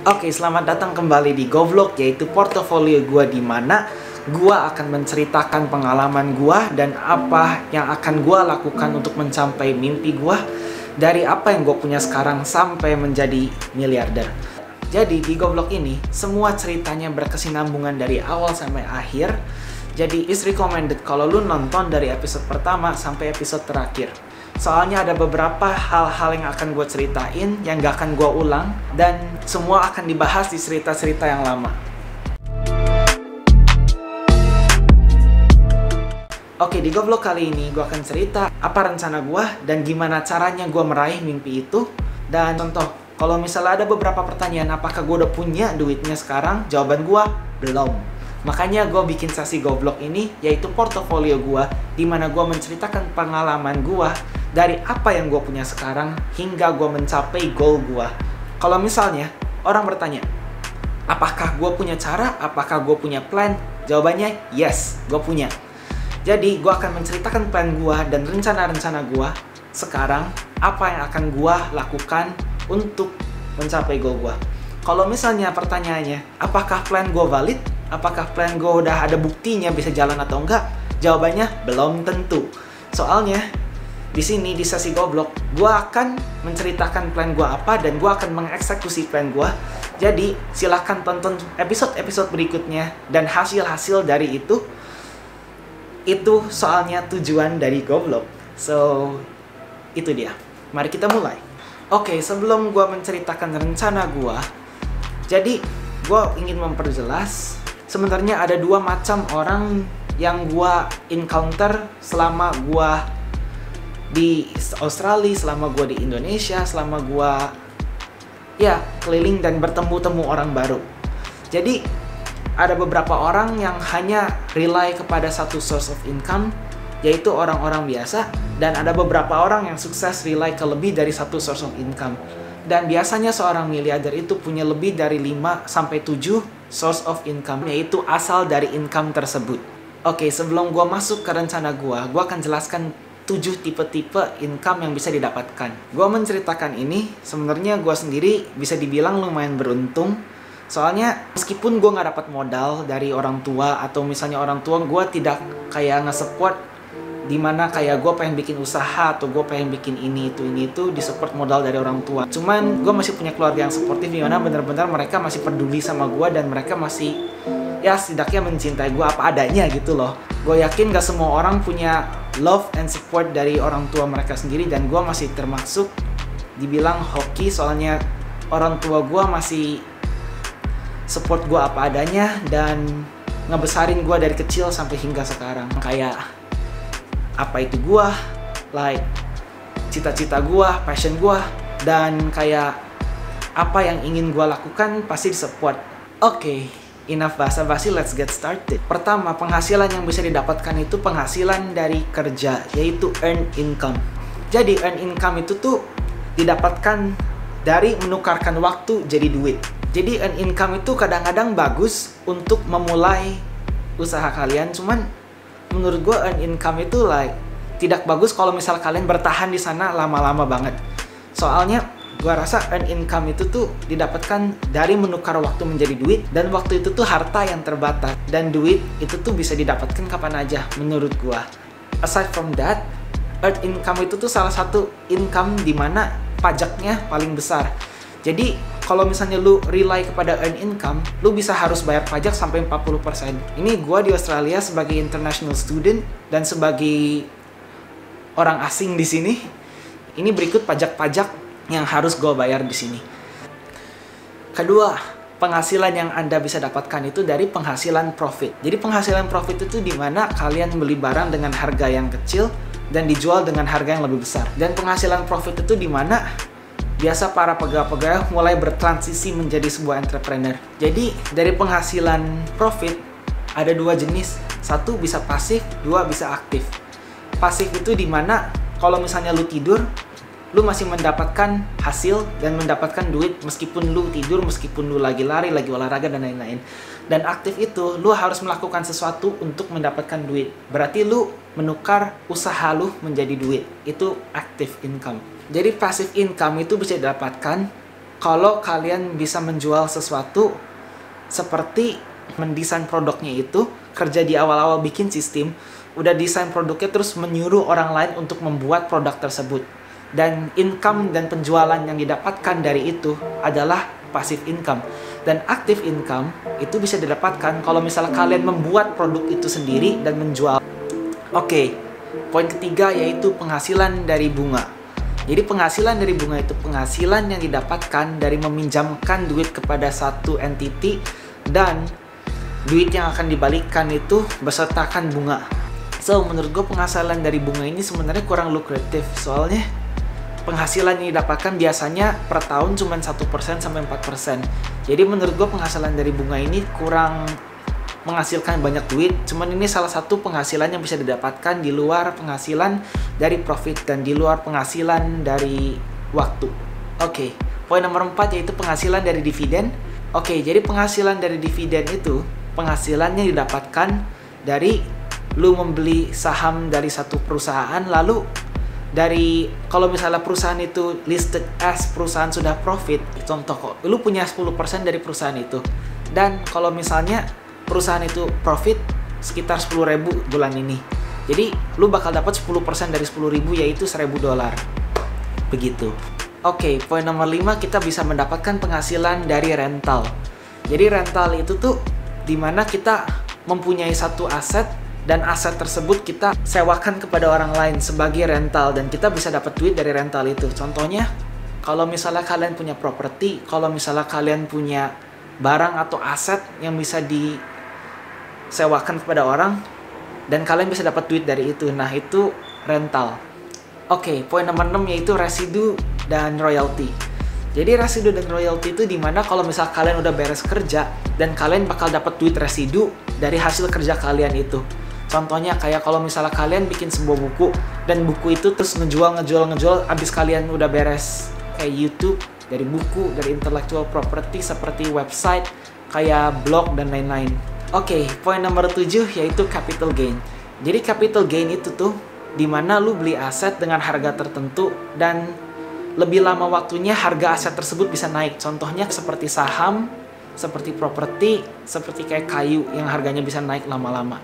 Oke, selamat datang kembali di Govlog, yaitu portofolio gua di mana gua akan menceritakan pengalaman gua dan apa yang akan gua lakukan untuk mencapai mimpi gua dari apa yang gua punya sekarang sampai menjadi miliarder. Jadi di Govlog ini semua ceritanya berkesinambungan dari awal sampai akhir. Jadi is recommended kalau lu nonton dari episode pertama sampai episode terakhir. Soalnya ada beberapa hal-hal yang akan gue ceritain yang gak akan gue ulang, dan semua akan dibahas di cerita-cerita yang lama. Oke, di Govlog kali ini gue akan cerita apa rencana gue dan gimana caranya gue meraih mimpi itu. Dan contoh, kalau misalnya ada beberapa pertanyaan apakah gue udah punya duitnya sekarang, jawaban gue belum. Makanya gue bikin sesi Govlog ini, yaitu portofolio gue, dimana gue menceritakan pengalaman gue dari apa yang gue punya sekarang hingga gue mencapai goal gue. Kalau misalnya orang bertanya, apakah gue punya cara, apakah gue punya plan? Jawabannya yes, gue punya. Jadi gue akan menceritakan plan gue dan rencana-rencana gue sekarang, apa yang akan gue lakukan untuk mencapai goal gue. Kalau misalnya pertanyaannya, apakah plan gue valid? Apakah plan gue udah ada buktinya bisa jalan atau enggak? Jawabannya belum tentu. Soalnya di sini di sesi Govlog, gue akan menceritakan plan gue apa dan gue akan mengeksekusi plan gue. Jadi silahkan tonton episode-episode berikutnya dan hasil-hasil dari itu. Itu soalnya tujuan dari Govlog. So itu dia. Mari kita mulai. Oke, sebelum gue menceritakan rencana gue, jadi gue ingin memperjelas. Sebenarnya ada dua macam orang yang gue encounter selama gue di Australia, selama gue di Indonesia, selama gue keliling dan bertemu orang baru. Jadi ada beberapa orang yang hanya rely kepada satu source of income, yaitu orang-orang biasa, dan ada beberapa orang yang sukses rely ke lebih dari satu source of income. Dan biasanya seorang miliarder itu punya lebih dari 5-7 source of income, yaitu asal dari income tersebut. Oke, sebelum gue masuk ke rencana gue akan jelaskan 7 tipe-tipe income yang bisa didapatkan. Gue menceritakan ini, sebenarnya gue sendiri bisa dibilang lumayan beruntung. Soalnya meskipun gue gak dapat modal dari orang tua, atau misalnya orang tua gue tidak kayak nge-support, dimana kayak gue pengen bikin usaha atau gue pengen bikin ini itu disupport modal dari orang tua. Cuman gue masih punya keluarga yang suportif, dimana benar-benar mereka masih peduli sama gue dan mereka masih setidaknya mencintai gue apa adanya gitu loh. Gue yakin gak semua orang punya love and support dari orang tua mereka sendiri, dan gue masih termasuk dibilang hoki, soalnya orang tua gue masih support gue apa adanya dan ngebesarin gue dari kecil sampai hingga sekarang. Kayak apa itu gue, like cita-cita gue, passion gue, dan kayak apa yang ingin gue lakukan pasti disupport. Oke, enough basa-basi, let's get started. Pertama, penghasilan yang bisa didapatkan itu penghasilan dari kerja, yaitu earn income. Jadi earn income itu tuh didapatkan dari menukarkan waktu jadi duit. Jadi earn income itu kadang-kadang bagus untuk memulai usaha kalian, cuman menurut gue earn income itu tidak bagus kalau misal kalian bertahan di sana lama-lama banget. Soalnya gue rasa earn income itu tuh didapatkan dari menukar waktu menjadi duit, dan waktu itu tuh harta yang terbatas, dan duit itu tuh bisa didapatkan kapan aja menurut gue. Aside from that, earn income itu tuh salah satu income dimana pajaknya paling besar. Jadi kalau misalnya lu rely kepada earn income, lu bisa harus bayar pajak sampai 40%. Ini gua di Australia sebagai international student dan sebagai orang asing di sini. Ini berikut pajak-pajak yang harus gua bayar di sini. Kedua, penghasilan yang Anda bisa dapatkan itu dari penghasilan profit. Jadi penghasilan profit itu dimana kalian beli barang dengan harga yang kecil dan dijual dengan harga yang lebih besar. Dan penghasilan profit itu dimana biasa para pegawai-pegawai mulai bertransisi menjadi sebuah entrepreneur. Jadi dari penghasilan profit ada dua jenis. Satu bisa pasif, dua bisa aktif. Pasif itu dimana kalau misalnya lu tidur, lu masih mendapatkan hasil dan mendapatkan duit meskipun lu tidur, meskipun lu lagi lari, lagi olahraga dan lain-lain. Dan aktif itu lu harus melakukan sesuatu untuk mendapatkan duit. Berarti lu menukar usaha lu menjadi duit. Itu active income. Jadi passive income itu bisa didapatkan kalau kalian bisa menjual sesuatu seperti mendesain produknya itu, kerja di awal-awal bikin sistem, udah desain produknya terus menyuruh orang lain untuk membuat produk tersebut. Dan income dan penjualan yang didapatkan dari itu adalah passive income. Dan active income itu bisa didapatkan kalau misalnya kalian membuat produk itu sendiri dan menjual. Oke, poin ketiga yaitu penghasilan dari bunga. Jadi penghasilan dari bunga itu penghasilan yang didapatkan dari meminjamkan duit kepada satu entity dan duit yang akan dibalikkan itu besertakan bunga. So, menurut gue penghasilan dari bunga ini sebenarnya kurang lukratif. Soalnya penghasilan yang didapatkan biasanya per tahun cuma 1% sampai 4%. Jadi menurut gue penghasilan dari bunga ini kurang menghasilkan banyak duit. Cuman ini salah satu penghasilan yang bisa didapatkan di luar penghasilan dari profit dan di luar penghasilan dari waktu. Oke, poin nomor 4 yaitu penghasilan dari dividen. Oke, jadi penghasilan dari dividen itu penghasilannya didapatkan dari lu membeli saham dari satu perusahaan, lalu dari kalau misalnya perusahaan itu listed as perusahaan sudah profit, contoh kok, lu punya 10% dari perusahaan itu. Dan kalau misalnya perusahaan itu profit sekitar 10.000 bulan ini, jadi lu bakal dapat 10% dari 10.000 yaitu $1.000. Begitu. Oke, poin nomor 5 kita bisa mendapatkan penghasilan dari rental. Jadi rental itu tuh dimana kita mempunyai satu aset dan aset tersebut kita sewakan kepada orang lain sebagai rental dan kita bisa dapat duit dari rental itu. Contohnya, kalau misalnya kalian punya properti, kalau misalnya kalian punya barang atau aset yang bisa disewakan kepada orang dan kalian bisa dapat duit dari itu. Nah, itu rental. Oke, poin nomor 6 yaitu residu dan royalty. Jadi residu dan royalty itu dimana kalau misal kalian udah beres kerja dan kalian bakal dapat duit residu dari hasil kerja kalian itu. Contohnya kayak kalau misalnya kalian bikin sebuah buku dan buku itu terus ngejual abis kalian udah beres kayak YouTube, dari buku, dari intellectual property seperti website, kayak blog dan lain-lain. Oke, poin nomor 7 yaitu capital gain. Jadi capital gain itu tuh dimana lu beli aset dengan harga tertentu dan lebih lama waktunya harga aset tersebut bisa naik. Contohnya seperti saham, seperti properti, seperti kayak kayu yang harganya bisa naik lama-lama.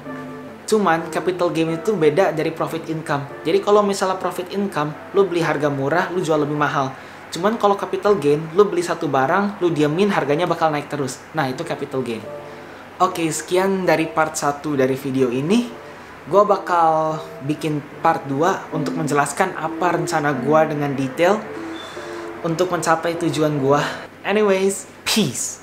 Cuman capital gain itu beda dari profit income. Jadi kalau misalnya profit income, lu beli harga murah, lu jual lebih mahal. Cuman kalau capital gain, lu beli satu barang, lu diamin harganya bakal naik terus. Nah, itu capital gain. Oke, sekian dari part 1 dari video ini. Gua bakal bikin part 2 untuk menjelaskan apa rencana gua dengan detail untuk mencapai tujuan gua. Anyways, peace.